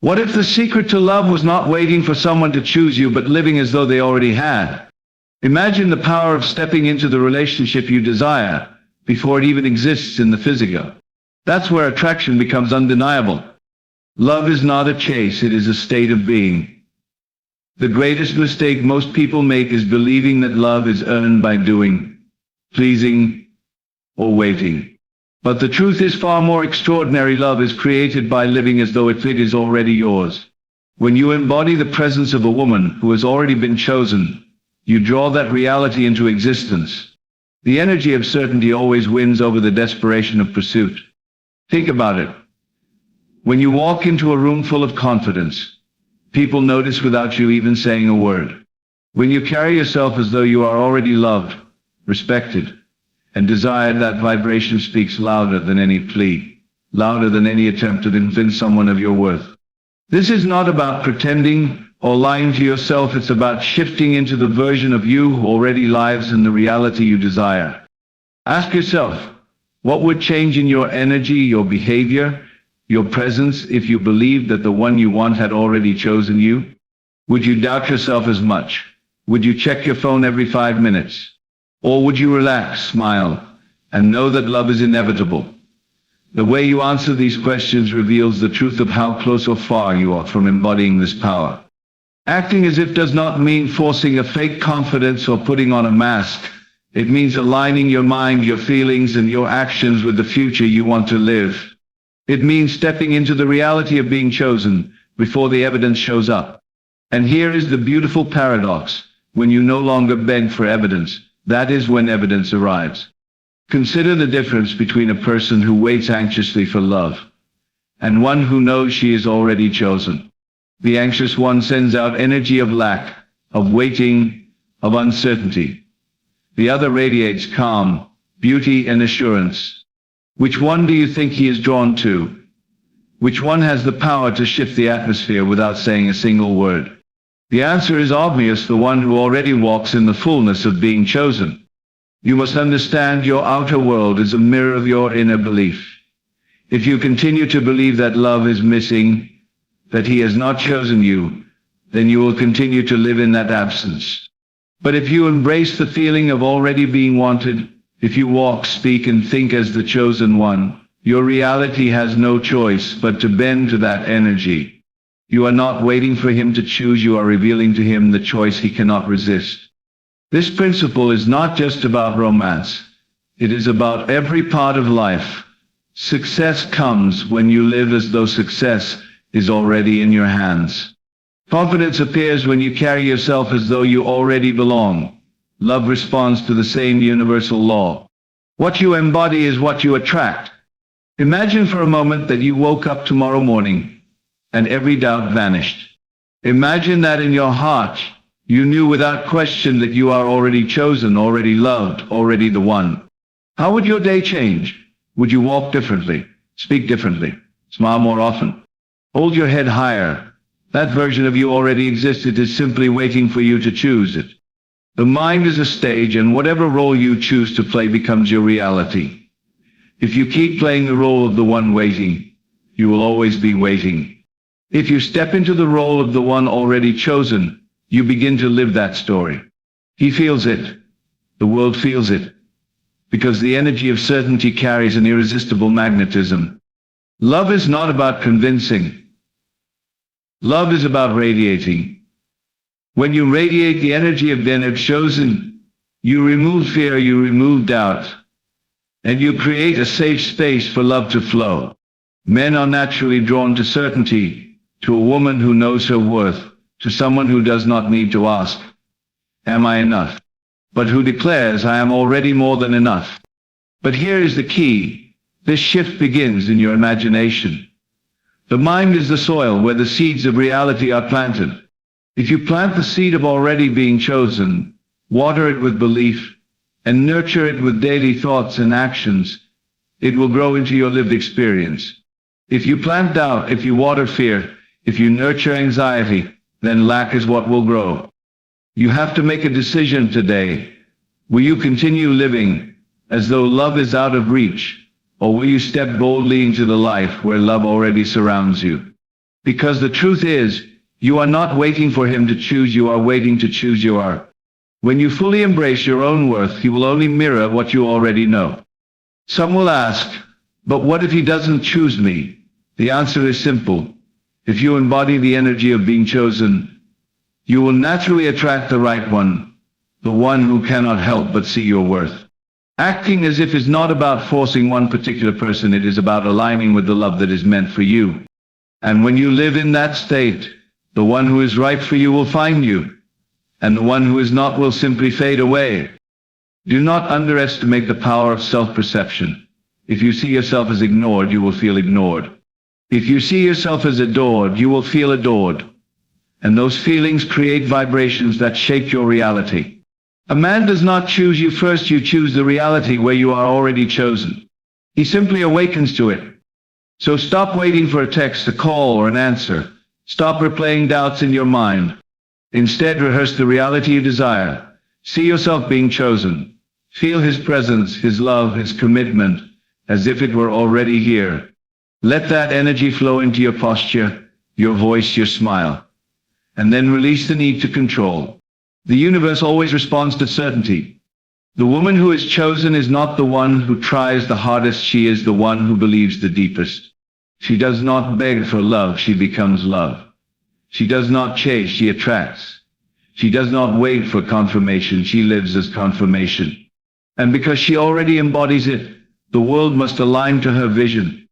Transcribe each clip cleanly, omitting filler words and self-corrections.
What if the secret to love was not waiting for someone to choose you, but living as though they already had? Imagine the power of stepping into the relationship you desire before it even exists in the physical. That's where attraction becomes undeniable. Love is not a chase, it is a state of being. The greatest mistake most people make is believing that love is earned by doing, pleasing, or waiting. But the truth is far more extraordinary. Love is created by living as though it is already yours. When you embody the presence of a woman who has already been chosen, you draw that reality into existence. The energy of certainty always wins over the desperation of pursuit. Think about it. When you walk into a room full of confidence, people notice without you even saying a word. When you carry yourself as though you are already loved, respected, and desired, that vibration speaks louder than any plea, louder than any attempt to convince someone of your worth. This is not about pretending or lying to yourself, it's about shifting into the version of you who already lives in the reality you desire. Ask yourself, what would change in your energy, your behavior, your presence if you believed that the one you want had already chosen you? Would you doubt yourself as much? Would you check your phone every 5 minutes? Or would you relax, smile, and know that love is inevitable? The way you answer these questions reveals the truth of how close or far you are from embodying this power. Acting as if does not mean forcing a fake confidence or putting on a mask. It means aligning your mind, your feelings, and your actions with the future you want to live. It means stepping into the reality of being chosen before the evidence shows up. And here is the beautiful paradox. When you no longer beg for evidence, that is when evidence arrives. Consider the difference between a person who waits anxiously for love and one who knows she is already chosen. The anxious one sends out energy of lack, of waiting, of uncertainty. The other radiates calm, beauty, and assurance. Which one do you think he is drawn to? Which one has the power to shift the atmosphere without saying a single word? The answer is obvious: the one who already walks in the fullness of being chosen. You must understand your outer world is a mirror of your inner belief. If you continue to believe that love is missing, that he has not chosen you, then you will continue to live in that absence. But if you embrace the feeling of already being wanted, if you walk, speak, and think as the chosen one, your reality has no choice but to bend to that energy. You are not waiting for him to choose, you are revealing to him the choice he cannot resist. This principle is not just about romance. It is about every part of life. Success comes when you live as though success is already in your hands. Confidence appears when you carry yourself as though you already belong. Love responds to the same universal law. What you embody is what you attract. Imagine for a moment that you woke up tomorrow morning and every doubt vanished. Imagine that in your heart, you knew without question that you are already chosen, already loved, already the one. How would your day change? Would you walk differently, speak differently, smile more often, hold your head higher? That version of you already existed, is simply waiting for you to choose it. The mind is a stage, and whatever role you choose to play becomes your reality. If you keep playing the role of the one waiting, you will always be waiting. If you step into the role of the one already chosen, you begin to live that story. He feels it. The world feels it. Because the energy of certainty carries an irresistible magnetism. Love is not about convincing. Love is about radiating. When you radiate the energy of being chosen, you remove fear, you remove doubt, and you create a safe space for love to flow. Men are naturally drawn to certainty, to a woman who knows her worth, to someone who does not need to ask, "Am I enough?" but who declares, "I am already more than enough." But here is the key. This shift begins in your imagination. The mind is the soil where the seeds of reality are planted. If you plant the seed of already being chosen, water it with belief, and nurture it with daily thoughts and actions, it will grow into your lived experience. If you plant doubt, if you water fear, if you nurture anxiety, then lack is what will grow. You have to make a decision today. Will you continue living as though love is out of reach, or will you step boldly into the life where love already surrounds you? Because the truth is, you are not waiting for him to choose, you are waiting to choose you are. When you fully embrace your own worth, he will only mirror what you already know. Some will ask, but what if he doesn't choose me? The answer is simple. If you embody the energy of being chosen, you will naturally attract the right one, the one who cannot help but see your worth. Acting as if is not about forcing one particular person, it is about aligning with the love that is meant for you. And when you live in that state, the one who is right for you will find you, and the one who is not will simply fade away. Do not underestimate the power of self-perception. If you see yourself as ignored, you will feel ignored. If you see yourself as adored, you will feel adored. And those feelings create vibrations that shape your reality. A man does not choose you first, you choose the reality where you are already chosen. He simply awakens to it. So stop waiting for a text, a call, or an answer. Stop replaying doubts in your mind. Instead, rehearse the reality you desire. See yourself being chosen. Feel his presence, his love, his commitment, as if it were already here. Let that energy flow into your posture, your voice, your smile. And then release the need to control. The universe always responds to certainty. The woman who is chosen is not the one who tries the hardest, she is the one who believes the deepest. She does not beg for love, she becomes love. She does not chase, she attracts. She does not wait for confirmation, she lives as confirmation. And because she already embodies it, the world must align to her vision.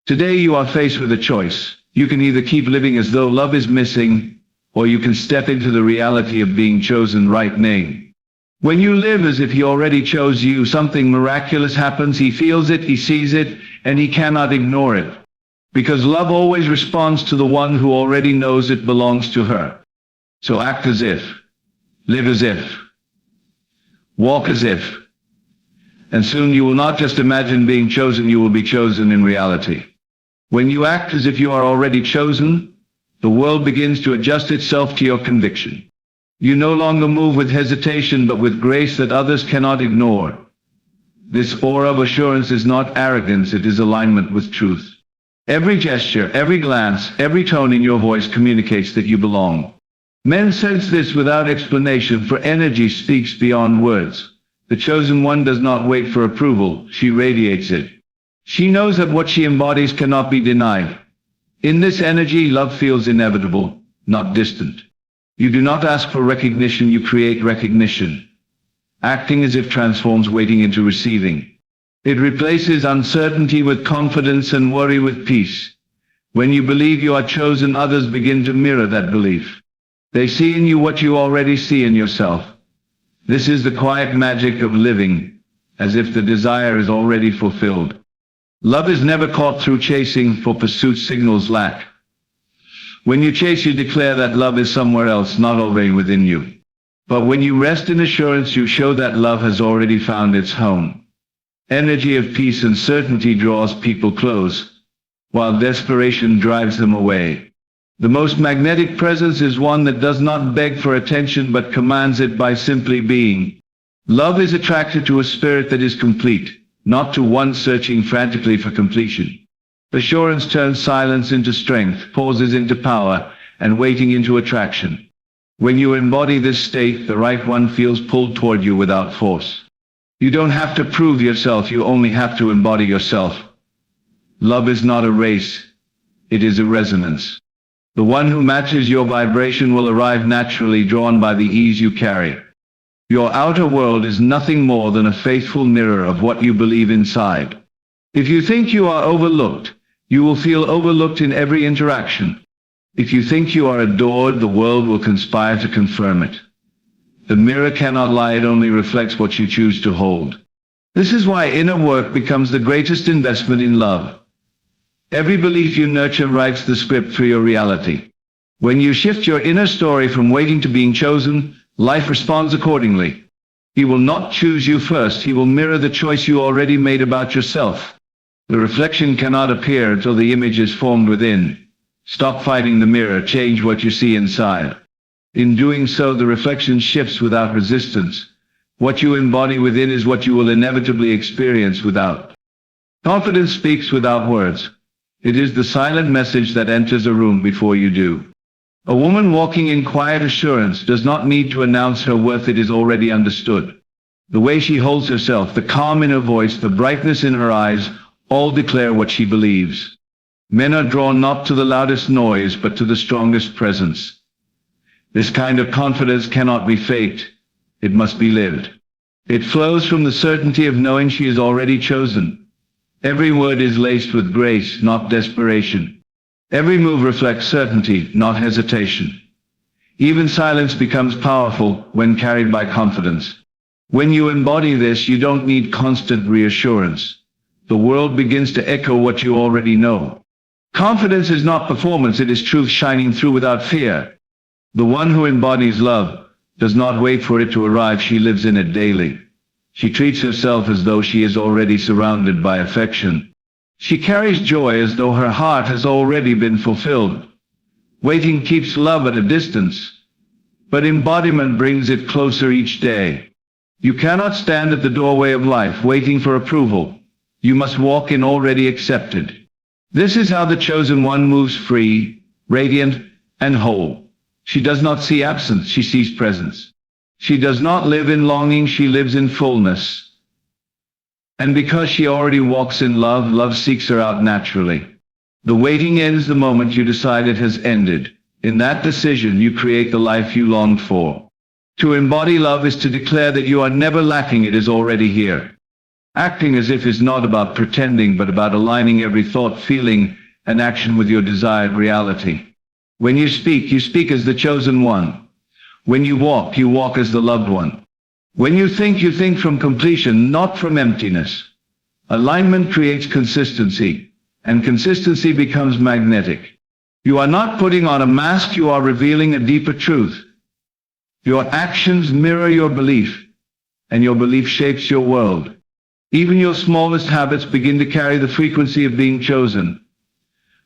Today you are faced with a choice. You can either keep living as though love is missing, or you can step into the reality of being chosen right name. When you live as if he already chose you, something miraculous happens. He feels it, he sees it, and he cannot ignore it. Because love always responds to the one who already knows it belongs to her. So act as if, live as if, walk as if. And soon you will not just imagine being chosen, you will be chosen in reality. When you act as if you are already chosen, the world begins to adjust itself to your conviction. You no longer move with hesitation, but with grace that others cannot ignore. This aura of assurance is not arrogance, it is alignment with truth. Every gesture, every glance, every tone in your voice communicates that you belong. Men sense this without explanation, for energy speaks beyond words. The chosen one does not wait for approval, she radiates it. She knows that what she embodies cannot be denied. In this energy, love feels inevitable, not distant. You do not ask for recognition, you create recognition. Acting as if transforms waiting into receiving. It replaces uncertainty with confidence and worry with peace. When you believe you are chosen, others begin to mirror that belief. They see in you what you already see in yourself. This is the quiet magic of living, as if the desire is already fulfilled. Love is never caught through chasing, for pursuit signals lack. When you chase, you declare that love is somewhere else, not already within you. But when you rest in assurance, you show that love has already found its home. Energy of peace and certainty draws people close, while desperation drives them away. The most magnetic presence is one that does not beg for attention but commands it by simply being. Love is attracted to a spirit that is complete, not to one searching frantically for completion. Assurance turns silence into strength, pauses into power, and waiting into attraction. When you embody this state, the right one feels pulled toward you without force. You don't have to prove yourself, you only have to embody yourself. Love is not a race, it is a resonance. The one who matches your vibration will arrive naturally, drawn by the ease you carry. Your outer world is nothing more than a faithful mirror of what you believe inside. If you think you are overlooked, you will feel overlooked in every interaction. If you think you are adored, the world will conspire to confirm it. The mirror cannot lie, it only reflects what you choose to hold. This is why inner work becomes the greatest investment in love. Every belief you nurture writes the script for your reality. When you shift your inner story from waiting to being chosen, life responds accordingly. He will not choose you first, he will mirror the choice you already made about yourself. The reflection cannot appear until the image is formed within. Stop fighting the mirror, change what you see inside. In doing so, the reflection shifts without resistance. What you embody within is what you will inevitably experience without. Confidence speaks without words. It is the silent message that enters a room before you do. A woman walking in quiet assurance does not need to announce her worth, it is already understood. The way she holds herself, the calm in her voice, the brightness in her eyes, all declare what she believes. Men are drawn not to the loudest noise, but to the strongest presence. This kind of confidence cannot be faked. It must be lived. It flows from the certainty of knowing she is already chosen. Every word is laced with grace, not desperation. Every move reflects certainty, not hesitation. Even silence becomes powerful when carried by confidence. When you embody this, you don't need constant reassurance. The world begins to echo what you already know. Confidence is not performance, it is truth shining through without fear. The one who embodies love does not wait for it to arrive, she lives in it daily. She treats herself as though she is already surrounded by affection. She carries joy as though her heart has already been fulfilled. Waiting keeps love at a distance, but embodiment brings it closer each day. You cannot stand at the doorway of life waiting for approval. You must walk in already accepted. This is how the chosen one moves free, radiant, and whole. She does not see absence, she sees presence. She does not live in longing, she lives in fullness. And because she already walks in love, love seeks her out naturally. The waiting ends the moment you decide it has ended. In that decision, you create the life you longed for. To embody love is to declare that you are never lacking, it is already here. Acting as if is not about pretending, but about aligning every thought, feeling, and action with your desired reality. When you speak as the chosen one. When you walk as the loved one. When you think from completion, not from emptiness. Alignment creates consistency, and consistency becomes magnetic. You are not putting on a mask, you are revealing a deeper truth. Your actions mirror your belief, and your belief shapes your world. Even your smallest habits begin to carry the frequency of being chosen.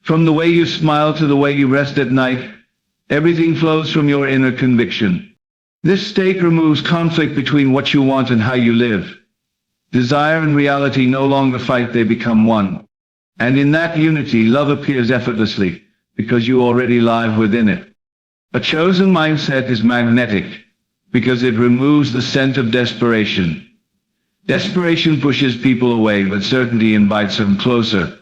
From the way you smile to the way you rest at night, everything flows from your inner conviction. This state removes conflict between what you want and how you live. Desire and reality no longer fight, they become one. And in that unity, love appears effortlessly, because you already live within it. A chosen mindset is magnetic, because it removes the scent of desperation. Desperation pushes people away, but certainty invites them closer.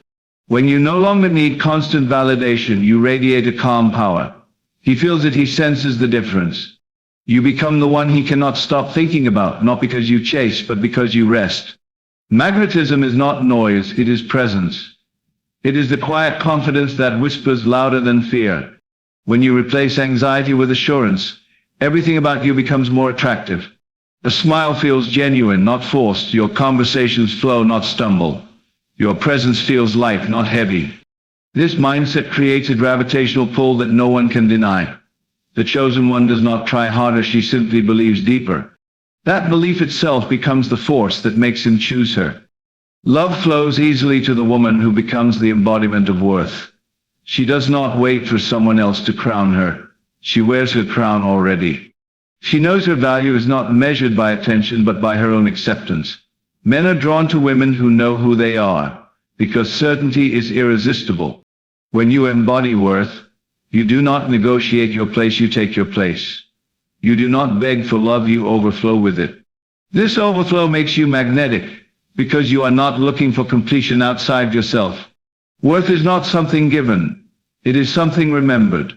When you no longer need constant validation, you radiate a calm power. He feels it, he senses the difference. You become the one he cannot stop thinking about, not because you chase, but because you rest. Magnetism is not noise, it is presence. It is the quiet confidence that whispers louder than fear. When you replace anxiety with assurance, everything about you becomes more attractive. A smile feels genuine, not forced. Your conversations flow, not stumble. Your presence feels light, not heavy. This mindset creates a gravitational pull that no one can deny. The chosen one does not try harder, she simply believes deeper. That belief itself becomes the force that makes him choose her. Love flows easily to the woman who becomes the embodiment of worth. She does not wait for someone else to crown her. She wears her crown already. She knows her value is not measured by attention, but by her own acceptance. Men are drawn to women who know who they are, because certainty is irresistible. When you embody worth, you do not negotiate your place, you take your place. You do not beg for love, you overflow with it. This overflow makes you magnetic, because you are not looking for completion outside yourself. Worth is not something given, it is something remembered.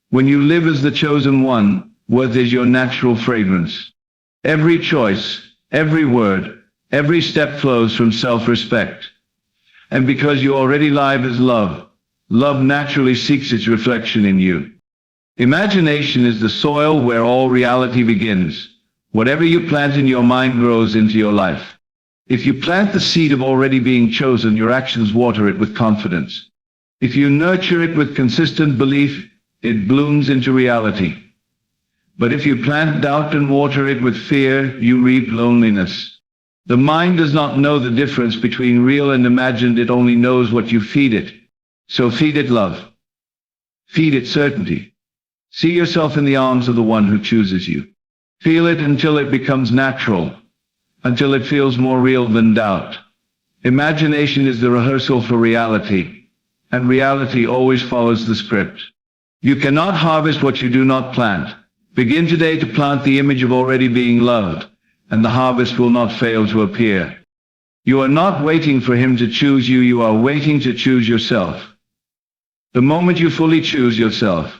When you live as the chosen one, worth is your natural fragrance. Every choice, every word, every step flows from self-respect. And because you already live as love, love naturally seeks its reflection in you. Imagination is the soil where all reality begins. Whatever you plant in your mind grows into your life. If you plant the seed of already being chosen, your actions water it with confidence. If you nurture it with consistent belief, it blooms into reality. But if you plant doubt and water it with fear, you reap loneliness. The mind does not know the difference between real and imagined, it only knows what you feed it. So feed it love. Feed it certainty. See yourself in the arms of the one who chooses you. Feel it until it becomes natural, until it feels more real than doubt. Imagination is the rehearsal for reality, and reality always follows the script. You cannot harvest what you do not plant. Begin today to plant the image of already being loved, and the harvest will not fail to appear. You are not waiting for him to choose you, you are waiting to choose yourself. The moment you fully choose yourself,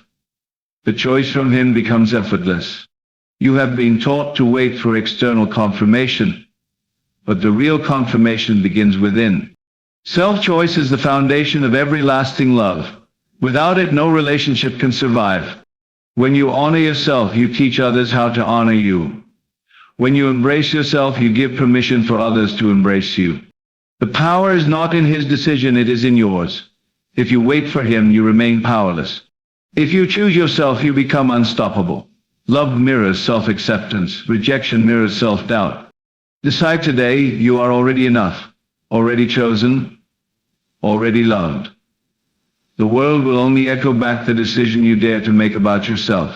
the choice from him becomes effortless. You have been taught to wait for external confirmation, but the real confirmation begins within. Self-choice is the foundation of every lasting love. Without it, no relationship can survive. When you honor yourself, you teach others how to honor you. When you embrace yourself, you give permission for others to embrace you. The power is not in his decision, it is in yours. If you wait for him, you remain powerless. If you choose yourself, you become unstoppable. Love mirrors self-acceptance. Rejection mirrors self-doubt. Decide today, you are already enough, already chosen, already loved. The world will only echo back the decision you dare to make about yourself.